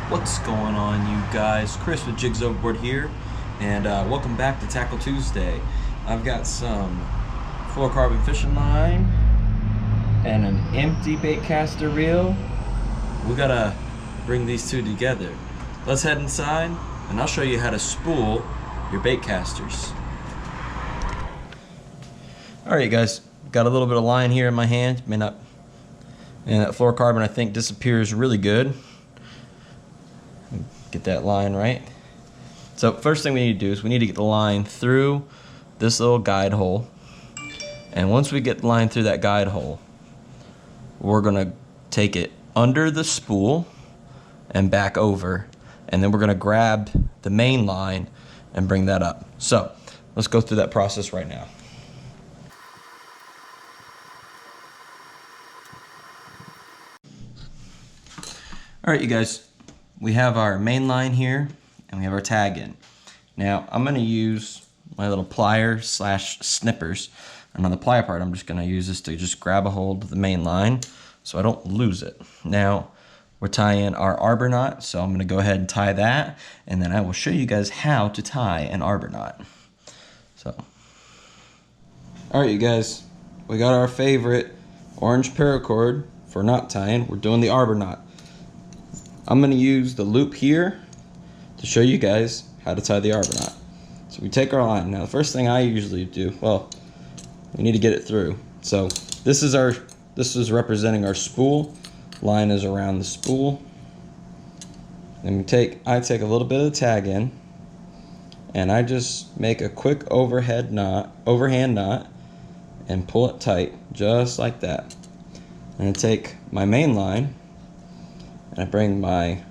What's going on, you guys? Chris with Jigs Overboard here, and welcome back to Tackle Tuesday. I've got some fluorocarbon fishing line and an empty bait caster reel. We gotta bring these two together. Let's head inside and I'll show you how to spool your bait casters. Alright guys, got a little bit of line here in my hand. May not, and that fluorocarbon I think disappears really good. Get that line right. So first thing we need to do is we need to get the line through this little guide hole, and once we get the line through that guide hole, we're gonna take it under the spool and back over, and then we're gonna grab the main line and bring that up. So let's go through that process right now. All right, you guys, we have our main line here and we have our tag in. Now I'm going to use my little pliers slash snippers, and on the plier part I'm just going to use this to just grab a hold of the main line so I don't lose it. Now we're tying our arbor knot, so I'm going to go ahead and tie that, and then I will show you guys how to tie an arbor knot. So, alright you guys, we got our favorite orange paracord for knot tying. We're doing the arbor knot. I'm going to use the loop here to show you guys how to tie the arbor knot. So we take our line. Now the first thing I usually do, well, we need to get it through. So this is representing our spool. Line is around the spool. Then I take a little bit of the tag in, and I just make a quick overhand knot, and pull it tight, just like that. And I take my main line, and I bring my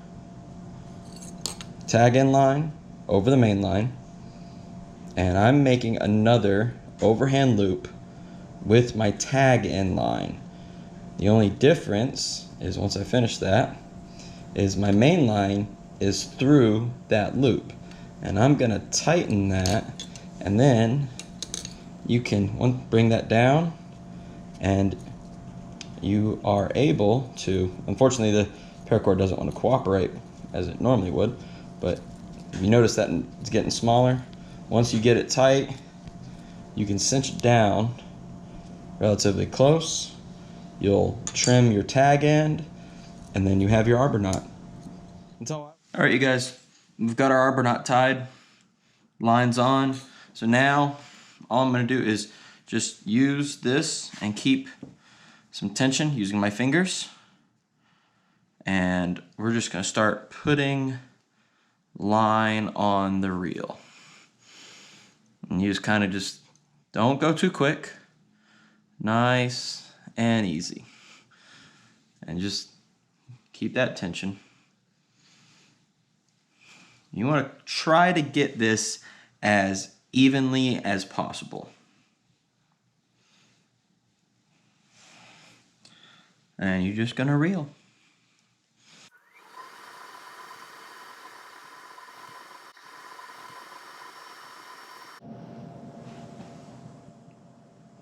tag in line over the main line, and I'm making another overhand loop with my tag in line. The only difference is once I finish that is my main line is through that loop, and I'm gonna tighten that, and then you can bring that down, and you are able to, unfortunately the paracord doesn't want to cooperate as it normally would, but you notice that it's getting smaller. Once you get it tight, you can cinch it down relatively close. You'll trim your tag end, and then you have your arbor knot. Alright you guys, we've got our arbor knot tied, lines on. So now all I'm going to do is just use this and keep some tension using my fingers. And we're just going to start putting line on the reel. And you just kind of just don't go too quick. Nice and easy. And just keep that tension. You want to try to get this as evenly as possible. And you're just going to reel.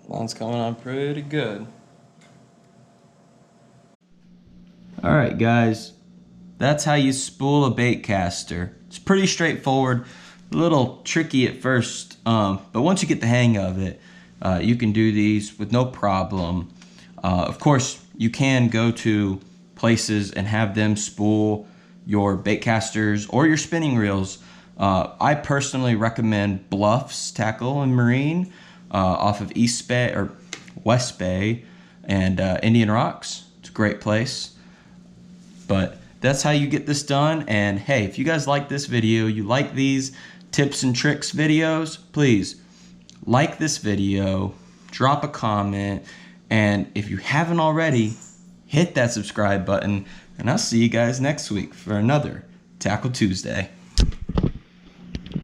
Line's coming on pretty good. Alright guys, that's how you spool a bait caster. It's pretty straightforward, a little tricky at first, but once you get the hang of it, you can do these with no problem. Of course, you can go to places and have them spool your bait casters or your spinning reels. I personally recommend Bluffs Tackle and Marine off of East Bay or West Bay and Indian Rocks. It's a great place. But that's how you get this done. And hey, if you guys like this video, you like these tips and tricks videos, please like this video, drop a comment, and if you haven't already, hit that subscribe button, and I'll see you guys next week for another Tackle Tuesday.